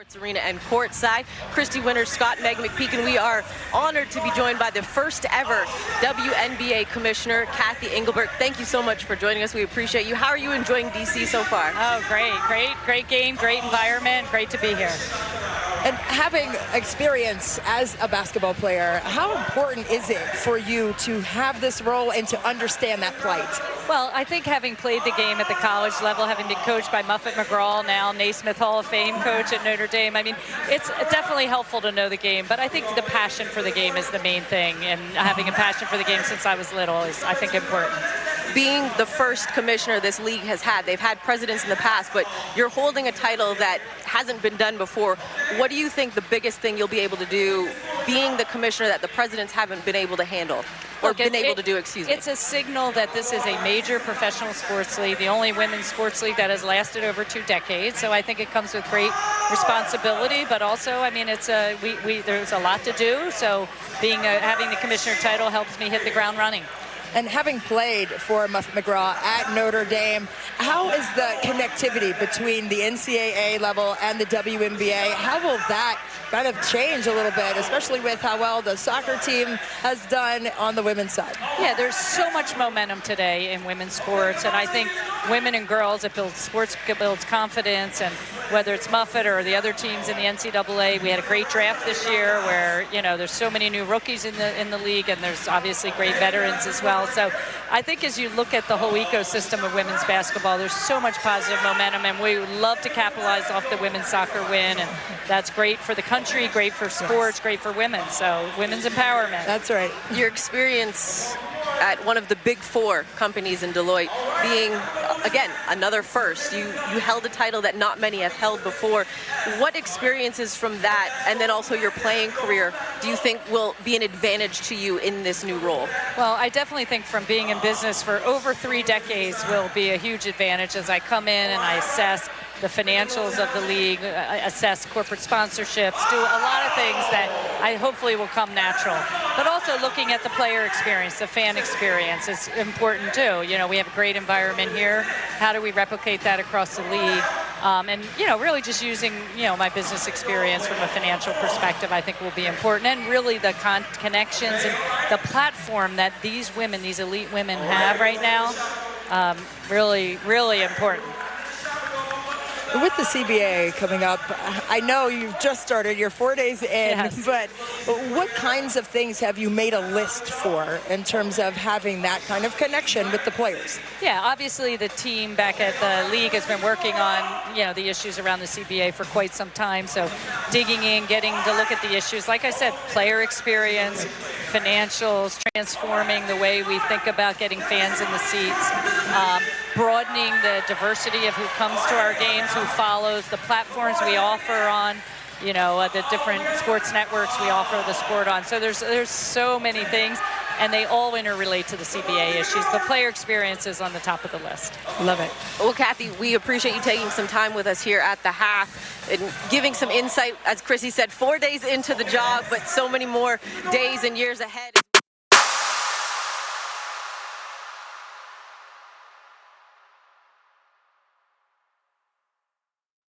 Sports Arena and courtside. Christy Winters, Scott, Meg McPeak, we are honored to be joined by the first ever WNBA Commissioner, Cathy Engelbert. Thank you so much for joining us. We appreciate you. How are you enjoying DC so far? Oh, great game, great environment, great to be here. And having experience as a basketball player, how important is it for you to have this role and to understand that plight? Well, I think having played the game at the college level, having been coached by Muffet McGraw, now Naismith Hall of Fame coach at Notre Dame, I mean, it's definitely helpful to know the game, but I think the passion for the game is the main thing, and having a passion for the game since I was little is, I think, important. Being the first commissioner this league has had, they've had presidents in the past, but you're holding a title that hasn't been done before. What do you think the biggest thing you'll be able to do being the commissioner that the presidents haven't been able to handle? Or been able to do, excuse me. It's a signal that this is a major professional sports league, the only women's sports league that has lasted over 2 decades. So I think it comes with great responsibility, but also, I mean, it's there's a lot to do. So having the commissioner title helps me hit the ground running. And having played for Muffet McGraw at Notre Dame, how is the connectivity between the NCAA level and the WNBA? How will that kind of change a little bit, especially with how well the soccer team has done on the women's side? Yeah, there's so much momentum today in women's sports, and I think women and girls, it builds sports, it builds confidence, and whether it's Muffet or the other teams in the NCAA, we had a great draft this year where, you know, there's so many new rookies in the league, and there's obviously great veterans as well. So I think as you look at the whole ecosystem of women's basketball, there's so much positive momentum, and we would love to capitalize off the women's soccer win, and that's great for the country, great for sports, great for women. So women's empowerment. That's right. Your experience at one of the big 4 companies in Deloitte, being, again, another first. You held a title that not many have held before. What experiences from that, and then also your playing career, do you think will be an advantage to you in this new role? Well, I definitely think from being in business for over 3 decades will be a huge advantage as I come in and I assess the financials of the league, assess corporate sponsorships, do a lot of things that I hopefully will come natural. But also looking at the player experience, the fan experience is important too. You know, we have a great environment here. How do we replicate that across the league? And, you know, really just using, you know, my business experience from a financial perspective, I think will be important. And really the connections and the platform that these women, these elite women have right now, really, really important. With the CBA coming up, I know you've just started, you're 4 days in, yes. But what kinds of things have you made a list for in terms of having that kind of connection with the players? Yeah, obviously the team back at the league has been working on, you know, the issues around the CBA for quite some time. So digging in, getting to look at the issues, like I said, player experience, financials, transforming the way we think about getting fans in the seats, broadening the diversity of who comes to our games, who follows the platforms we offer on, you know, the different sports networks we offer the sport on. So there's so many things, and they all interrelate to the CBA issues. The player experience is on the top of the list. Love it. Well, Cathy, we appreciate you taking some time with us here at the Half and giving some insight. As Chrissy said, 4 days into the job, but so many more days and years ahead.